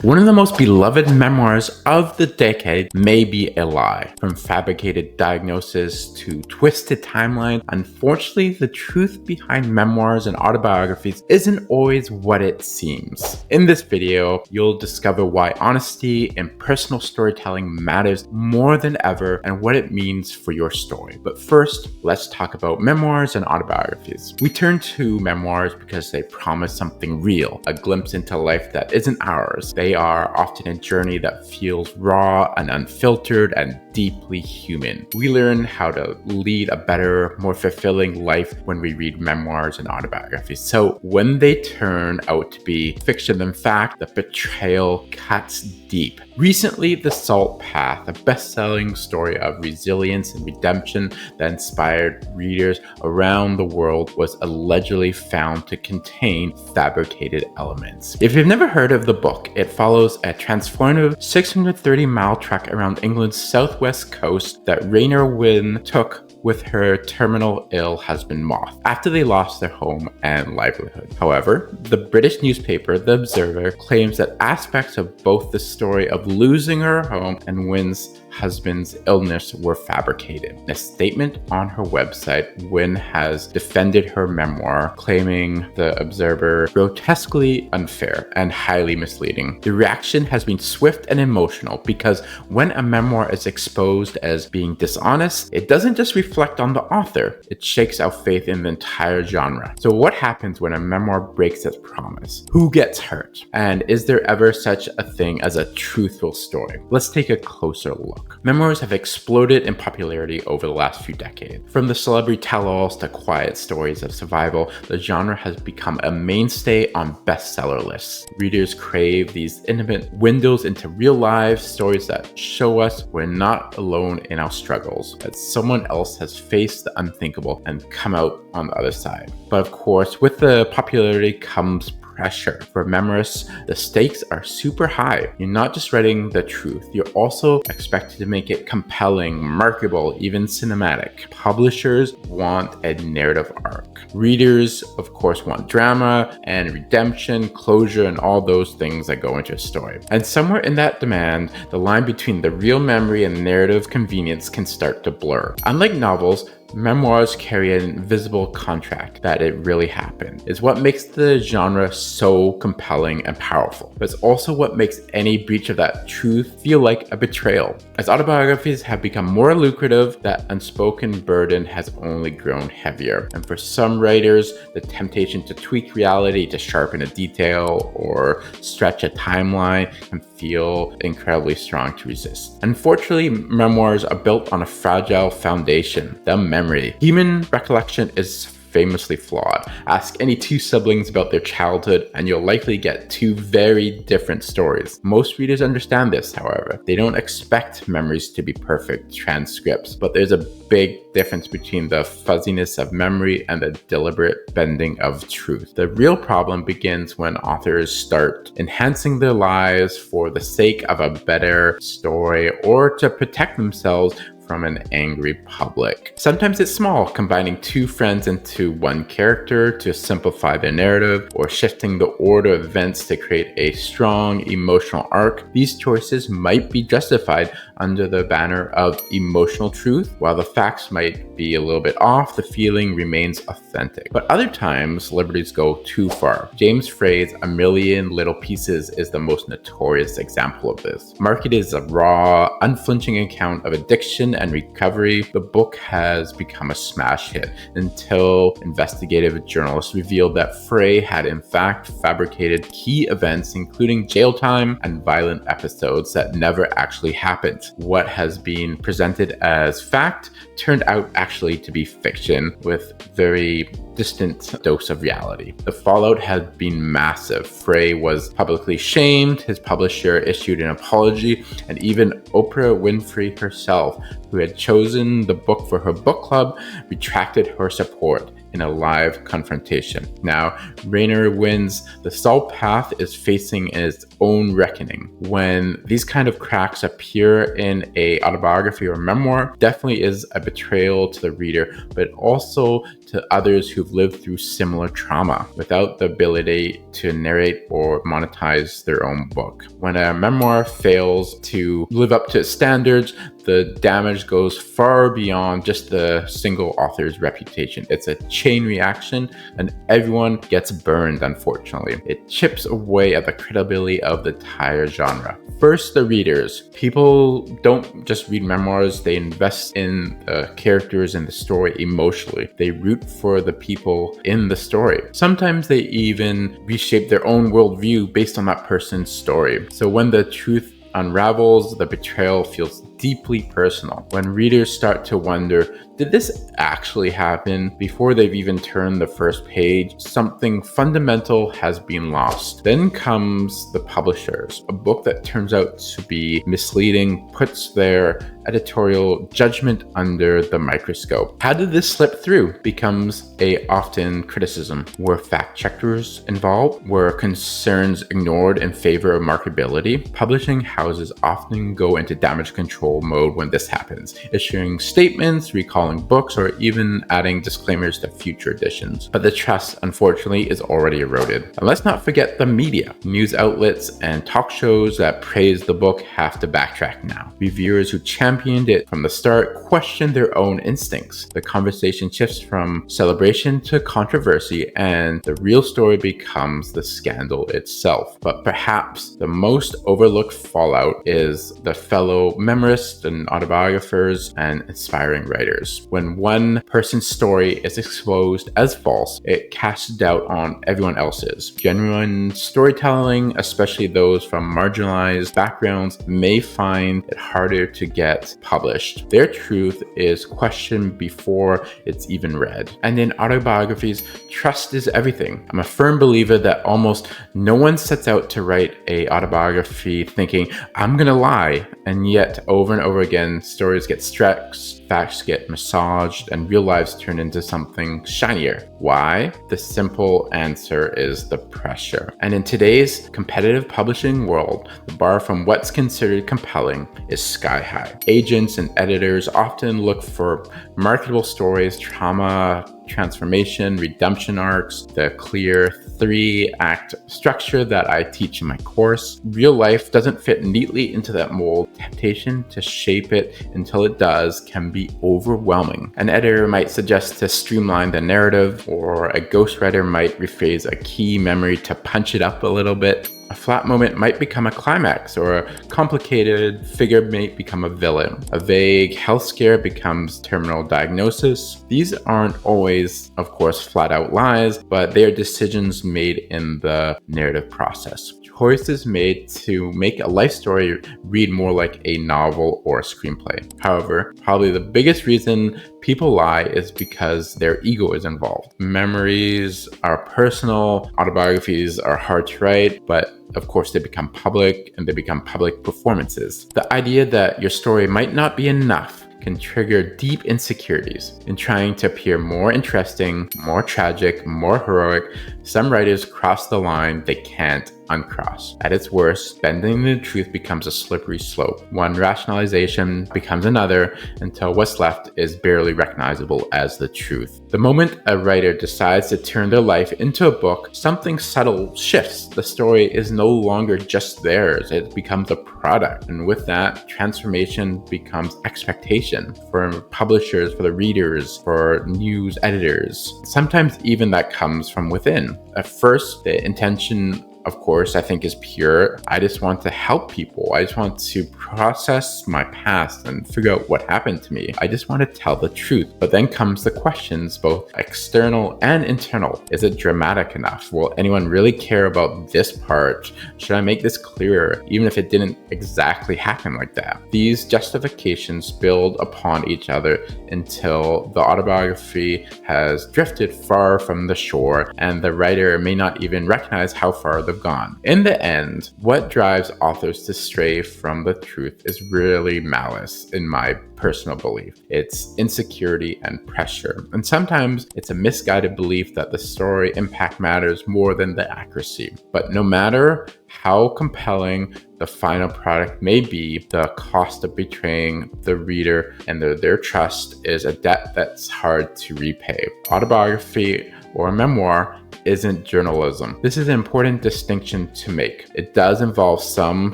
One of the most beloved memoirs of the decade may be a lie. From fabricated diagnosis to twisted timelines, unfortunately, the truth behind memoirs and autobiographies isn't always what it seems. In this video, you'll discover why honesty and personal storytelling matters more than ever and what it means for your story. But first, let's talk about memoirs and autobiographies. We turn to memoirs because they promise something real, a glimpse into life that isn't ours. They are often a journey that feels raw and unfiltered and deeply human. We learn how to lead a better, more fulfilling life when we read memoirs and autobiographies. So when they turn out to be fiction than fact, the betrayal cuts deep. Recently, The Salt Path, a best-selling story of resilience and redemption that inspired readers around the world, was allegedly found to contain fabricated elements. If you've never heard of the book, it follows a transformative 630-mile trek around England's southwest coast that Raynor Winn took with her terminal ill husband Moth after they lost their home and livelihood. However, the British newspaper The Observer claims that aspects of both the story of losing her home and Winn's husband's illness were fabricated. In a statement on her website, Winn has defended her memoir, claiming The Observer grotesquely unfair and highly misleading. The reaction has been swift and emotional because when a memoir is exposed as being dishonest, it doesn't just reflect on the author, it shakes our faith in the entire genre. So what happens when a memoir breaks its promise? Who gets hurt? And is there ever such a thing as a truthful story? Let's take a closer look. Memoirs have exploded in popularity over the last few decades. From the celebrity tell-alls to quiet stories of survival, the genre has become a mainstay on bestseller lists. Readers crave these intimate windows into real lives, stories that show us we're not alone in our struggles, that someone else has faced the unthinkable and come out on the other side. But of course, with the popularity comes pressure. For memoirists, the stakes are super high. You're not just writing the truth, you're also expected to make it compelling, marketable, even cinematic. Publishers want a narrative arc. Readers, of course, want drama and redemption, closure, and all those things that go into a story. And somewhere in that demand, the line between the real memory and narrative convenience can start to blur. Unlike novels, memoirs carry an invisible contract that it really happened. It's what makes the genre so compelling and powerful, but it's also what makes any breach of that truth feel like a betrayal. As autobiographies have become more lucrative, that unspoken burden has only grown heavier. And for some writers, the temptation to tweak reality, to sharpen a detail, or stretch a timeline can feel incredibly strong to resist. Unfortunately, memoirs are built on a fragile foundation, the memory. Human recollection is famously flawed. Ask any two siblings about their childhood and you'll likely get two very different stories. Most readers understand this, however. They don't expect memories to be perfect transcripts, but there's a big difference between the fuzziness of memory and the deliberate bending of truth. The real problem begins when authors start enhancing their lives for the sake of a better story or to protect themselves from an angry public. Sometimes it's small, combining two friends into one character to simplify their narrative, or shifting the order of events to create a strong emotional arc. These choices might be justified under the banner of emotional truth. While the facts might be a little bit off, the feeling remains authentic. But other times, liberties go too far. James Frey's A Million Little Pieces is the most notorious example of this. Marketed as a raw, unflinching account of addiction and recovery, the book has become a smash hit until investigative journalists revealed that Frey had in fact fabricated key events, including jail time and violent episodes that never actually happened. What has been presented as fact turned out actually to be fiction with very distant dose of reality. The fallout has been massive. Frey was publicly shamed, his publisher issued an apology, and even Oprah Winfrey herself, who had chosen the book for her book club, retracted her support in a live confrontation. Now, Raynor Winn's The Salt Path is facing its own reckoning. When these kind of cracks appear in a autobiography or memoir, definitely is a betrayal to the reader, but also to others who've lived through similar trauma without the ability to narrate or monetize their own book. When a memoir fails to live up to its standards, the damage goes far beyond just the single author's reputation. It's a chain reaction, and everyone gets burned, unfortunately. It chips away at the credibility of the entire genre. First, the readers. People don't just read memoirs, they invest in the characters and the story emotionally. They root for the people in the story. Sometimes they even reshape their own worldview based on that person's story. So when the truth unravels, the betrayal feels deeply personal. When readers start to wonder, did this actually happen? Before they've even turned the first page, something fundamental has been lost. Then comes the publishers. A book that turns out to be misleading puts their editorial judgment under the microscope. How did this slip through? Becomes a often criticism. Were fact checkers involved? Were concerns ignored in favor of marketability? Publishing houses often go into damage control mode when this happens, issuing statements, recalling books, or even adding disclaimers to future editions. But the trust, unfortunately, is already eroded. And let's not forget the media. News outlets and talk shows that praise the book have to backtrack now. Reviewers who championed it from the start question their own instincts. The conversation shifts from celebration to controversy, and the real story becomes the scandal itself. But perhaps the most overlooked fallout is the fellow memoirists and autobiographers and inspiring writers. When one person's story is exposed as false, it casts doubt on everyone else's. Genuine storytelling, especially those from marginalized backgrounds, may find it harder to get published. Their truth is questioned before it's even read. And in autobiographies, trust is everything. I'm a firm believer that almost no one sets out to write an autobiography thinking, I'm gonna lie, and yet over and over again, stories get stretched, facts get massaged, and real lives turn into something shinier. Why? The simple answer is the pressure. And in today's competitive publishing world, the bar from what's considered compelling is sky high. Agents and editors often look for marketable stories, trauma, transformation, redemption arcs, the clear 3-act structure that I teach in my course. Real life doesn't fit neatly into that mold. Temptation to shape it until it does can be overwhelming. An editor might suggest to streamline the narrative, or a ghostwriter might rephrase a key memory to punch it up a little bit. A flat moment might become a climax, or a complicated figure may become a villain. A vague health scare becomes terminal diagnosis. These aren't always, of course, flat out lies, but they are decisions made in the narrative process. Choices made to make a life story read more like a novel or a screenplay. However, probably the biggest reason people lie is because their ego is involved. Memories are personal, autobiographies are hard to write, but of course they become public, and they become public performances. The idea that your story might not be enough can trigger deep insecurities. In trying to appear more interesting, more tragic, more heroic, some writers cross the line they can't uncross. At its worst, bending the truth becomes a slippery slope. One rationalization becomes another until what's left is barely recognizable as the truth. The moment a writer decides to turn their life into a book, something subtle shifts. The story is no longer just theirs, it becomes a product. And with that, transformation becomes expectation for publishers, for the readers, for news editors. Sometimes even that comes from within. At first, the intention, of course, I think is pure. I just want to help people. I just want to process my past and figure out what happened to me. I just want to tell the truth. But then comes the questions, both external and internal. Is it dramatic enough? Will anyone really care about this part? Should I make this clearer, even if it didn't exactly happen like that? These justifications build upon each other until the autobiography has drifted far from the shore, and the writer may not even recognize how far they've gone. In the end, what drives authors to stray from the truth is really malice, in my personal belief. It's insecurity and pressure. And sometimes it's a misguided belief that the story impact matters more than the accuracy. But no matter how compelling, the final product may be, the cost of betraying the reader and their trust is a debt that's hard to repay. Autobiography or a memoir isn't journalism. This is an important distinction to make. It does involve some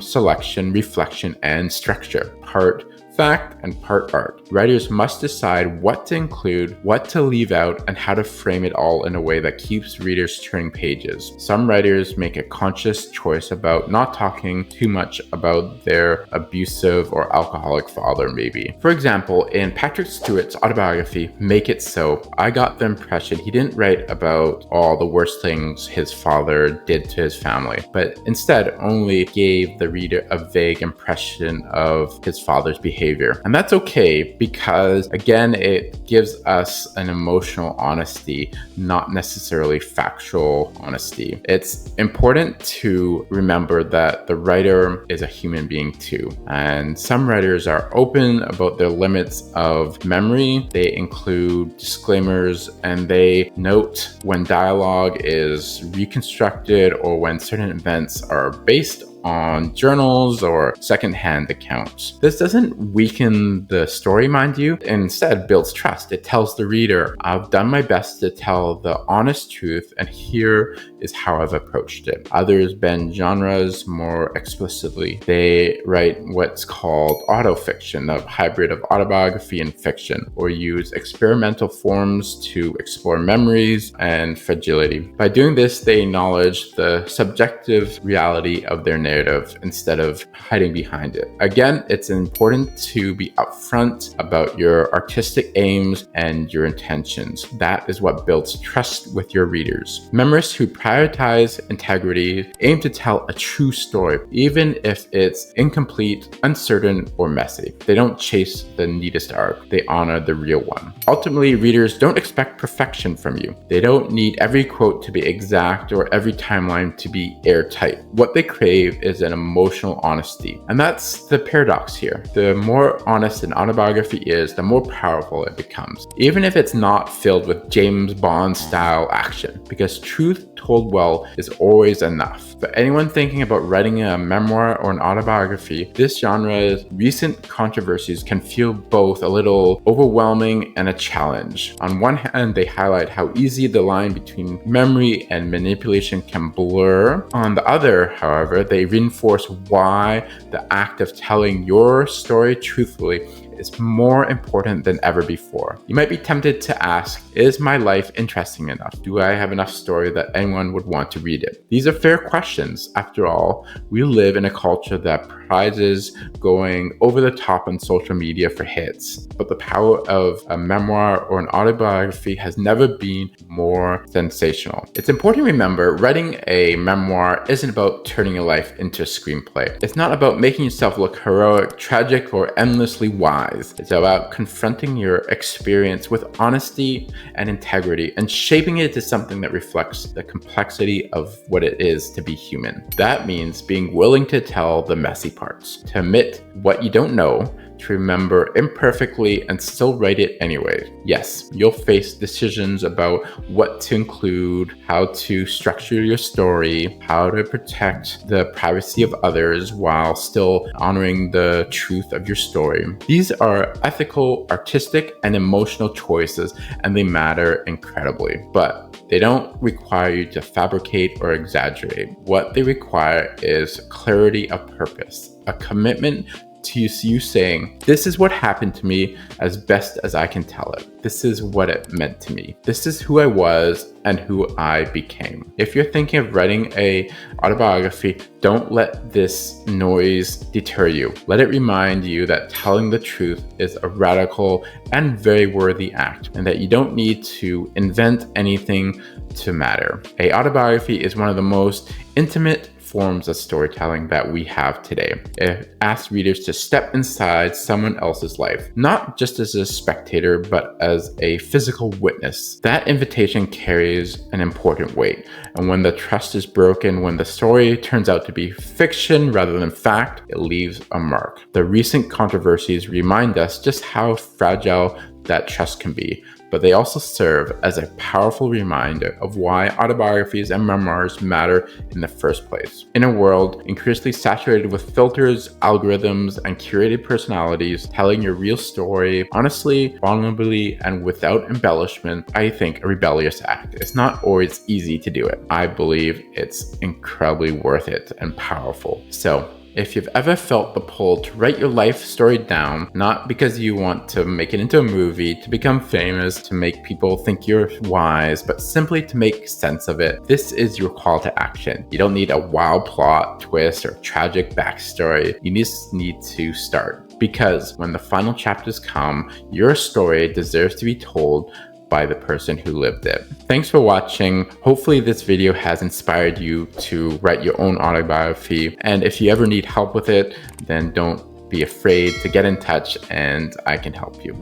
selection, reflection, and structure. Part fact and part art. Writers must decide what to include, what to leave out, and how to frame it all in a way that keeps readers turning pages. Some writers make a conscious choice about not talking too much about their abusive or alcoholic father, maybe. For example, in Patrick Stewart's autobiography, Make It So, I got the impression he didn't write about all the worst things his father did to his family, but instead only gave the reader a vague impression of his father's behavior. And that's okay because, again, it gives us an emotional honesty, not necessarily factual honesty. It's important to remember that the writer is a human being too. And some writers are open about their limits of memory. They include disclaimers and they note when dialogue is reconstructed or when certain events are based on journals or secondhand accounts. This doesn't weaken the story, mind you. Instead, builds trust. It tells the reader, I've done my best to tell the honest truth, and here is how I've approached it. Others bend genres more explicitly. They write what's called autofiction, a hybrid of autobiography and fiction, or use experimental forms to explore memories and fragility. By doing this, they acknowledge the subjective reality of their narrative instead of hiding behind it. Again, it's important to be upfront about your artistic aims and your intentions. That is what builds trust with your readers. Memoirists who prioritize integrity aim to tell a true story, even if it's incomplete, uncertain, or messy. They don't chase the neatest arc. They honor the real one. Ultimately, readers don't expect perfection from you. They don't need every quote to be exact or every timeline to be airtight. What they crave is an emotional honesty. And that's the paradox here. The more honest an autobiography is, the more powerful it becomes, even if it's not filled with James Bond style action, because truth told well is always enough. For anyone thinking about writing a memoir or an autobiography, this genre's recent controversies can feel both a little overwhelming and a challenge. On one hand, they highlight how easy the line between memory and manipulation can blur. On the other, however, they reinforce why the act of telling your story truthfully is more important than ever before. You might be tempted to ask, is my life interesting enough? Do I have enough story that anyone would want to read it? These are fair questions. After all, we live in a culture that prizes going over the top on social media for hits. But the power of a memoir or an autobiography has never been more sensational. It's important to remember, writing a memoir isn't about turning your life into a screenplay. It's not about making yourself look heroic, tragic, or endlessly wise. It's about confronting your experience with honesty and integrity and shaping it to something that reflects the complexity of what it is to be human. That means being willing to tell the messy parts, to admit what you don't know, to remember imperfectly and still write it anyway. Yes, you'll face decisions about what to include, how to structure your story, how to protect the privacy of others while still honoring the truth of your story. These are ethical, artistic, and emotional choices, and they matter incredibly. But they don't require you to fabricate or exaggerate. What they require is clarity of purpose, a commitment to you saying, this is what happened to me as best as I can tell it. This is what it meant to me. This is who I was and who I became. If you're thinking of writing a autobiography, don't let this noise deter you. Let it remind you that telling the truth is a radical and very worthy act, and that you don't need to invent anything to matter. A autobiography is one of the most intimate forms of storytelling that we have today. It asks readers to step inside someone else's life, not just as a spectator, but as a physical witness. That invitation carries an important weight. And when the trust is broken, when the story turns out to be fiction rather than fact, it leaves a mark. The recent controversies remind us just how fragile that trust can be. but they also serve as a powerful reminder of why autobiographies and memoirs matter in the first place. In a world increasingly saturated with filters, algorithms, and curated personalities, telling your real story honestly, vulnerably, and without embellishment, I think a rebellious act. It's not always easy to do it. I believe it's incredibly worth it and powerful. So, if you've ever felt the pull to write your life story down, not because you want to make it into a movie, to become famous, to make people think you're wise, but simply to make sense of it, this is your call to action. You don't need a wild plot, twist, or tragic backstory. You just need to start. Because when the final chapters come, your story deserves to be told by the person who lived it. Thanks for watching. Hopefully this video has inspired you to write your own autobiography. And if you ever need help with it, then don't be afraid to get in touch and I can help you.